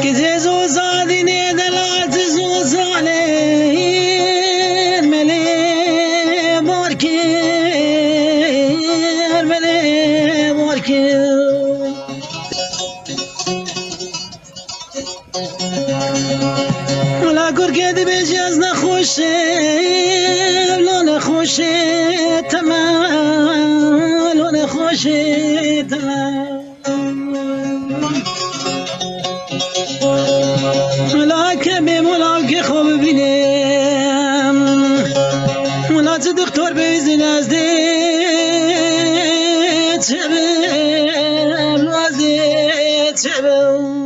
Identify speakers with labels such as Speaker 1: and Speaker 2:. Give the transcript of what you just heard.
Speaker 1: که زو زادی ندلات زو زانه ملی مارکر ولا گرگه بیجی از نخوشه لا نخوشه تمام لا نخوشه تمام ملاکه به ملاکه خوب بینم ملاک دکتر بیزی نزده چه بیم نزده چه بیم